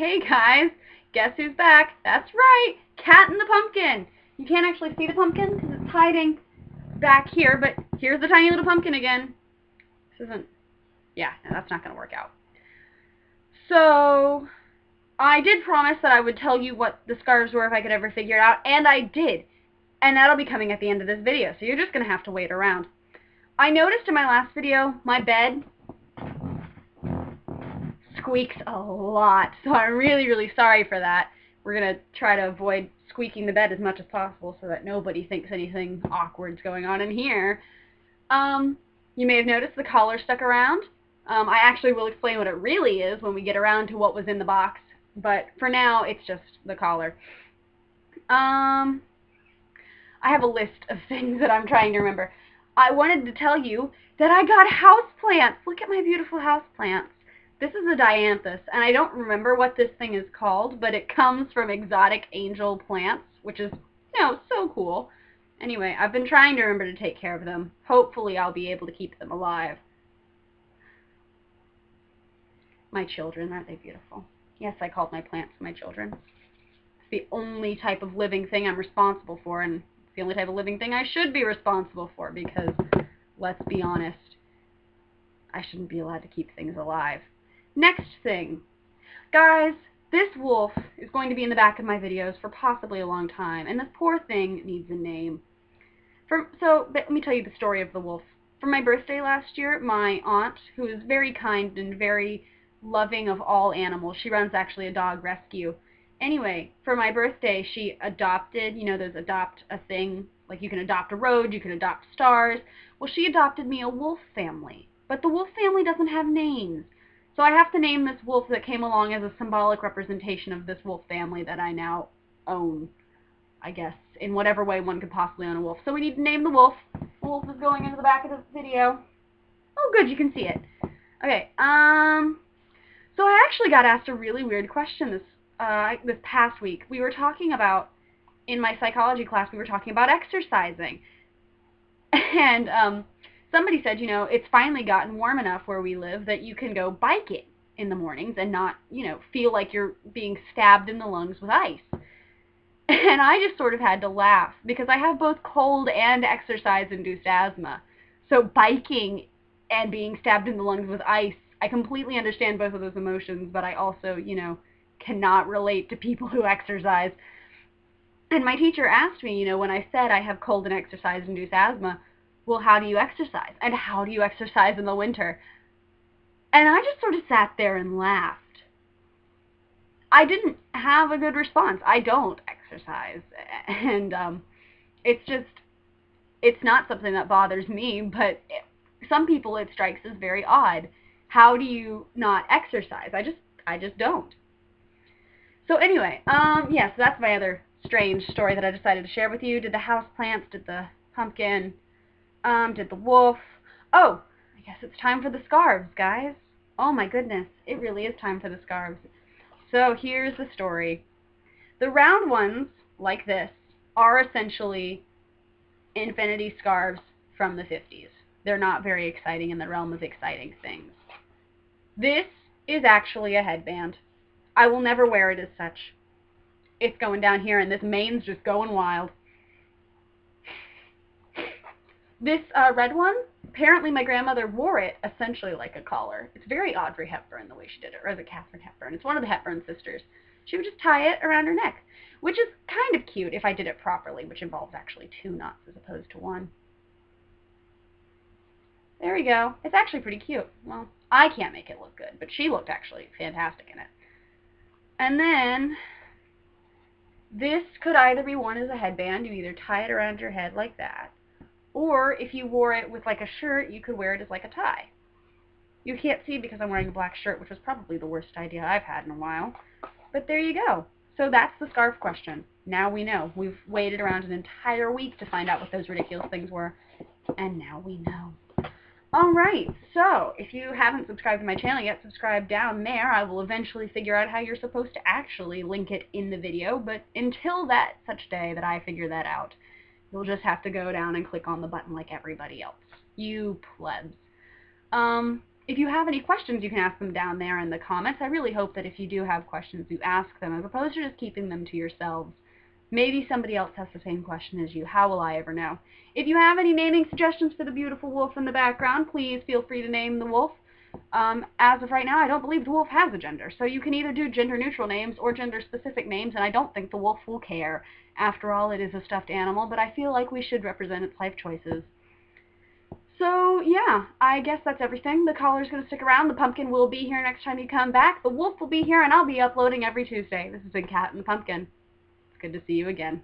Hey guys, guess who's back? That's right, Cat in the Pumpkin. You can't actually see the pumpkin because it's hiding back here, but here's the tiny little pumpkin again. This isn't, yeah, no, that's not going to work out. So, I did promise that I would tell you what the scarves were if I could ever figure it out, and I did. And that'll be coming at the end of this video, so you're just going to have to wait around. I noticed in my last video, my bed squeaks a lot, so I'm really, really sorry for that. We're going to try to avoid squeaking the bed as much as possible so that nobody thinks anything awkward's going on in here. You may have noticed the collar stuck around. I actually will explain what it really is when we get around to what was in the box, but for now, it's just the collar. I have a list of things that I'm trying to remember. I wanted to tell you that I got houseplants. Look at my beautiful houseplants. This is a dianthus, and I don't remember what this thing is called, but it comes from exotic angel plants, which is, you know, so cool. Anyway, I've been trying to remember to take care of them. Hopefully I'll be able to keep them alive. My children, aren't they beautiful? Yes, I called my plants my children. It's the only type of living thing I'm responsible for, and it's the only type of living thing I should be responsible for, because, let's be honest, I shouldn't be allowed to keep things alive. Next thing. Guys, this wolf is going to be in the back of my videos for possibly a long time, and this poor thing needs a name. So let me tell you the story of the wolf. For my birthday last year, my aunt, who is very kind and very loving of all animals, she runs actually a dog rescue. Anyway, for my birthday, she adopted, you know, there's adopt a thing, like you can adopt a road, you can adopt stars. Well, she adopted me a wolf family, but the wolf family doesn't have names. So I have to name this wolf that came along as a symbolic representation of this wolf family that I now own, I guess, in whatever way one could possibly own a wolf. So we need to name the wolf. The wolf is going into the back of this video. Oh, good, you can see it. Okay, so I actually got asked a really weird question this past week. We were talking about, in my psychology class, we were talking about exercising. And, somebody said, you know, it's finally gotten warm enough where we live that you can go biking in the mornings and not, you know, feel like you're being stabbed in the lungs with ice. And I just sort of had to laugh because I have both cold and exercise-induced asthma. So biking and being stabbed in the lungs with ice, I completely understand both of those emotions, but I also, you know, cannot relate to people who exercise. And my teacher asked me, you know, when I said I have cold and exercise-induced asthma, well, how do you exercise? And how do you exercise in the winter? And I just sort of sat there and laughed. I didn't have a good response. I don't exercise. And it's not something that bothers me, but some people it strikes as very odd. How do you not exercise? I just don't. So anyway, yeah, so that's my other strange story that I decided to share with you. Did the houseplants, did the pumpkin, did the wolf. Oh, I guess it's time for the scarves, guys. Oh my goodness, it really is time for the scarves. So here's the story. The round ones, like this, are essentially infinity scarves from the 50s. They're not very exciting in the realm of exciting things. This is actually a headband. I will never wear it as such. It's going down here, and this mane's just going wild. This red one, apparently my grandmother wore it essentially like a collar. It's very Audrey Hepburn the way she did it, or is it Katharine Hepburn? It's one of the Hepburn sisters. She would just tie it around her neck, which is kind of cute if I did it properly, which involves actually 2 knots as opposed to 1. There we go. It's actually pretty cute. Well, I can't make it look good, but she looked actually fantastic in it. And then this could either be worn as a headband. You either tie it around your head like that, or if you wore it with like a shirt, you could wear it as like a tie. You can't see because I'm wearing a black shirt, which was probably the worst idea I've had in a while. But there you go. So that's the scarf question. Now we know. We've waited around an entire week to find out what those ridiculous things were. And now we know. Alright, so if you haven't subscribed to my channel yet, subscribe down there. I will eventually figure out how you're supposed to actually link it in the video. But until that such day that I figure that out, you'll just have to go down and click on the button like everybody else. You plebs. if you have any questions, you can ask them down there in the comments. I really hope that if you do have questions, you ask them, as opposed to just keeping them to yourselves. Maybe somebody else has the same question as you. How will I ever know? If you have any naming suggestions for the beautiful wolf in the background, please feel free to name the wolf. As of right now, I don't believe the wolf has a gender, so you can either do gender-neutral names or gender-specific names, and I don't think the wolf will care. After all, it is a stuffed animal, but I feel like we should represent its life choices. So, yeah, I guess that's everything. The collar's going to stick around. The pumpkin will be here next time you come back. The wolf will be here, and I'll be uploading every Tuesday. This is Big Cat and the Pumpkin. It's good to see you again.